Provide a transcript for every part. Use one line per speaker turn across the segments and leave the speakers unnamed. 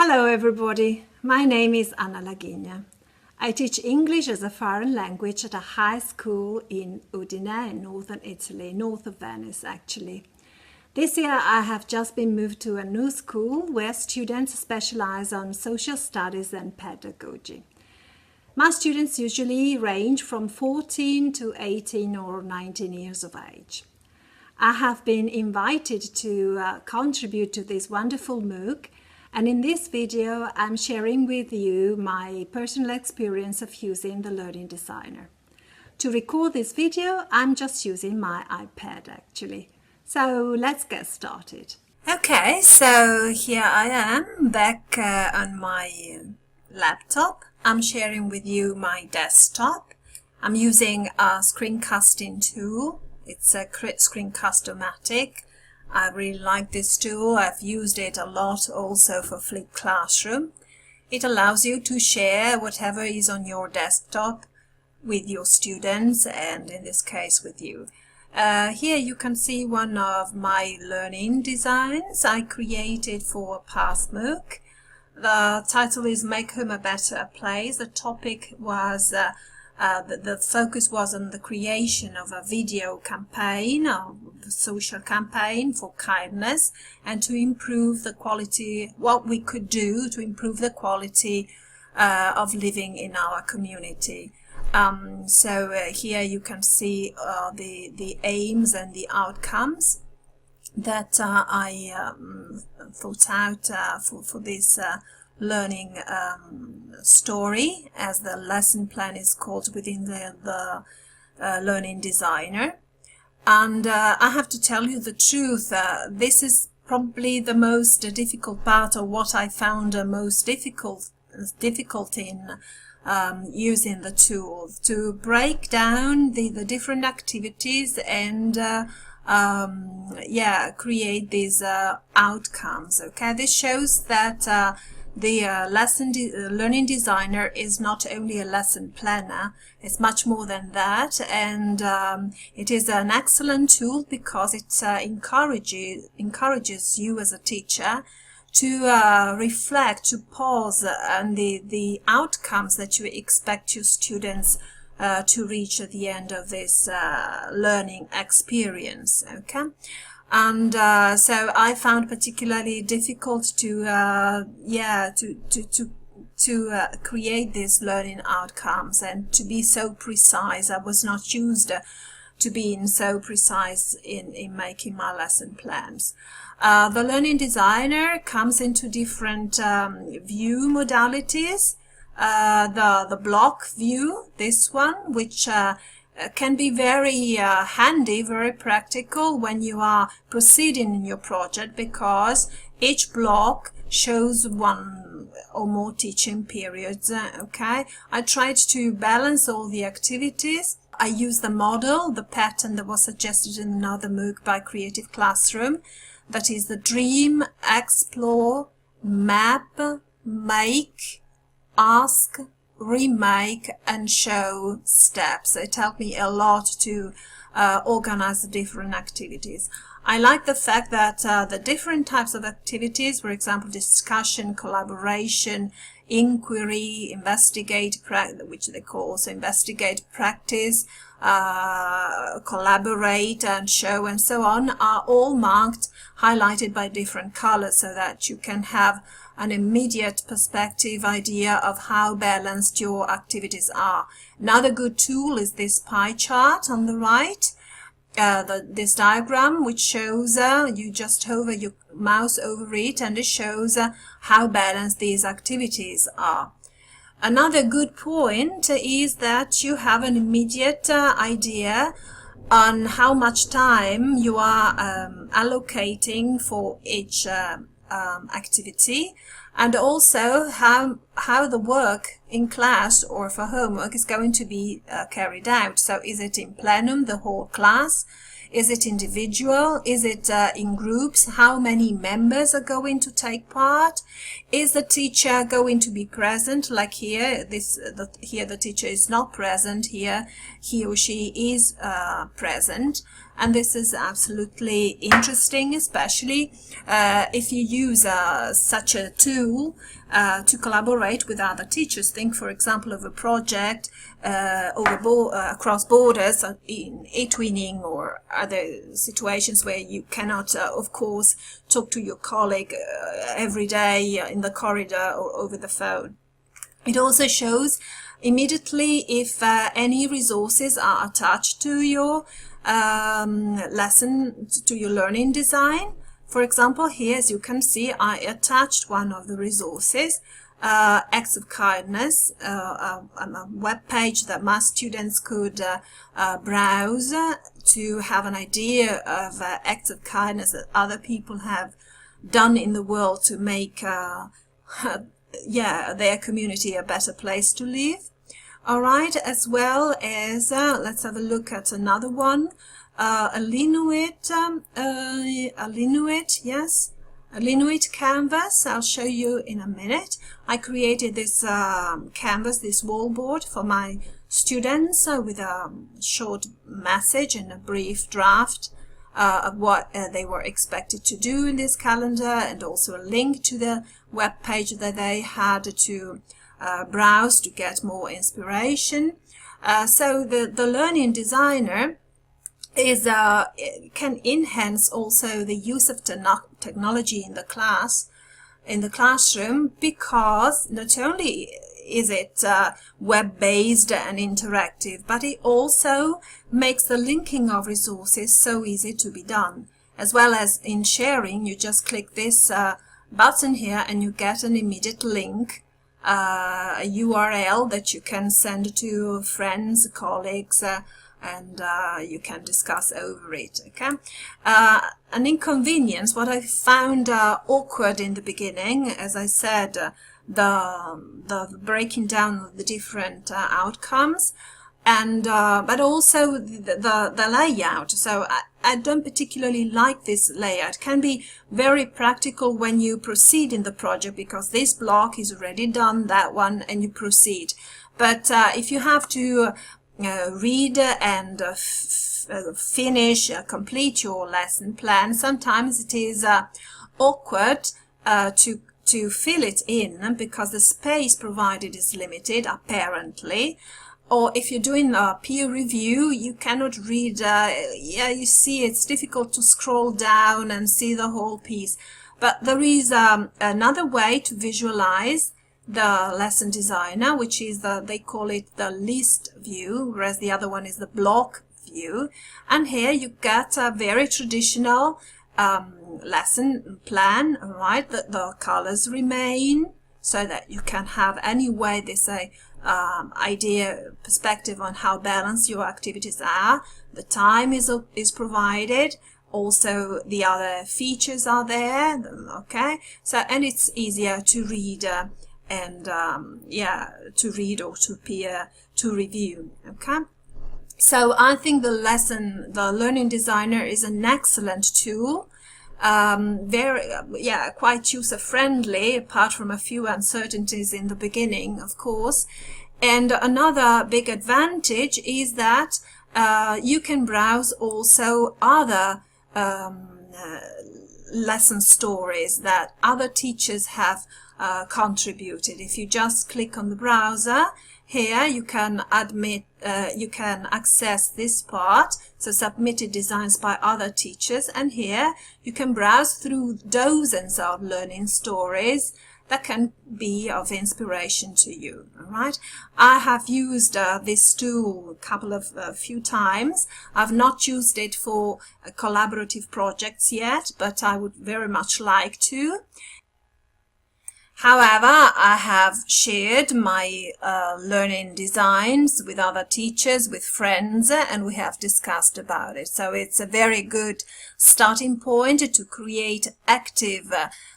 Hello everybody, my name is Anna Laghigna. I teach English as a foreign language at a high school in Udine in northern Italy, north of Venice actually. This year I have just been moved to a new school where students specialize on social studies and pedagogy. My students usually range from 14 to 18 or 19 years of age. I have been invited to contribute to this wonderful MOOC, and in this video I'm sharing with you my personal experience of using the Learning Designer. To record this video I'm just using my iPad actually. So let's get started. Okay, so here I am back on my laptop. I'm sharing with you my desktop. I'm using a screencasting tool. It's a Screencast-O-Matic. I really like this tool. I've used it a lot also for Flipped Classroom. It allows you to share whatever is on your desktop with your students and in this case with you. Here you can see one of my learning designs I created for a past MOOC. The title is Make Home a Better Place. The topic was the focus was on the creation of a video campaign, a social campaign for kindness, and to improve the quality, what we could do to improve the quality of living in our community. Here you can see the aims and the outcomes that I thought out for this learning story, as the lesson plan is called within the Learning Designer. And I have to tell you the truth, this is probably the most difficult part, or what I found most difficult in using the tool, to break down the different activities and create these outcomes. Okay, this shows that the Learning Designer is not only a lesson planner, it's much more than that, and it is an excellent tool because it encourages you as a teacher to reflect, to pause on the outcomes that you expect your students to reach at the end of this learning experience. Okay. And so I found particularly difficult to create these learning outcomes and to be so precise. I was not used to being so precise in making my lesson plans. The Learning Designer comes into different view modalities. The block view, this one, which can be very handy, very practical when you are proceeding in your project, because each block shows one or more teaching periods. Okay, I tried to balance all the activities. I used the model, the pattern that was suggested in another MOOC by Creative Classroom, that is the dream, explore, map, make, ask, remake and show steps. It helped me a lot to organize the different activities. I like the fact that the different types of activities, for example, discussion, collaboration, inquiry, investigate, which they call also investigate, practice, collaborate and show and so on, are all marked, highlighted by different colors, so that you can have an immediate perspective idea of how balanced your activities are. Another good tool is this pie chart on the right, this diagram, which shows you just hover your mouse over it and it shows how balanced these activities are. Another good point is that you have an immediate idea on how much time you are allocating for each activity, and also how the work in class or for homework is going to be carried out. So is it in plenum, the whole class? Is it individual? Is it in groups? How many members are going to take part? Is the teacher going to be present? Like here, here the teacher is not present. Here, he or she is present. and this is absolutely interesting, especially if you use such a tool to collaborate with other teachers. Think, for example, of a project across borders in e-twinning or other situations where you cannot, of course, talk to your colleague every day in the corridor or over the phone. It also shows immediately if any resources are attached to your lesson, to your learning design. For example, here, as you can see, I attached one of the resources, Acts of Kindness, a web page that my students could browse to have an idea of acts of kindness that other people have done in the world to make their community a better place to live. All right, as well as let's have a look at another one, a Linuit canvas. I'll show you in a minute. I created this canvas, this wall board for my students with a short message and a brief draft of what they were expected to do in this calendar, and also a link to the web page that they had to browse to get more inspiration. So the learning designer is can enhance also the use of technology in the classroom, because not only is it web-based and interactive, but it also makes the linking of resources so easy to be done. As well as in sharing, you just click this button here and you get an immediate link, a URL that you can send to friends, colleagues, and you can discuss over it. Okay, an inconvenience, what I found awkward in the beginning, as I said, the breaking down of the different outcomes, and but also the layout. So I don't particularly like this layout. It can be very practical when you proceed in the project, because this block is already done, that one, and you proceed. But if you have to read and finish, complete your lesson plan, sometimes it is awkward to fill it in, because the space provided is limited, apparently. Or if you're doing a peer review, you cannot read, you see it's difficult to scroll down and see the whole piece. But there is another way to visualize the lesson designer, which is they call it the list view, whereas the other one is the block view. And here you get a very traditional lesson plan, right? The colors remain, so that you can have anyway this idea, perspective on how balanced your activities are. The time is provided. Also, the other features are there. Okay, so and it's easier to read and to read or to review. Okay, so I think the learning designer is an excellent tool. Quite user friendly, apart from a few uncertainties in the beginning, of course. And another big advantage is that you can browse also other lesson stories that other teachers have contributed. If you just click on the browser here, you can access this part, so submitted designs by other teachers, and here you can browse through dozens of learning stories that can be of inspiration to you. All right, I have used this tool a few times. I've not used it for collaborative projects yet, but I would very much like to. However, I have shared my learning designs with other teachers, with friends, and we have discussed about it. So it's a very good starting point to create active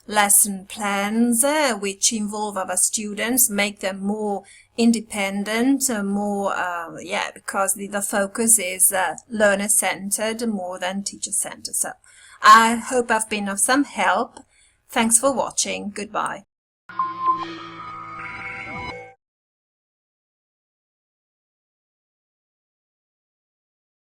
lesson plans which involve our students, make them more independent, because the focus is learner-centered more than teacher-centered. So I hope I've been of some help. Thanks for watching. Goodbye.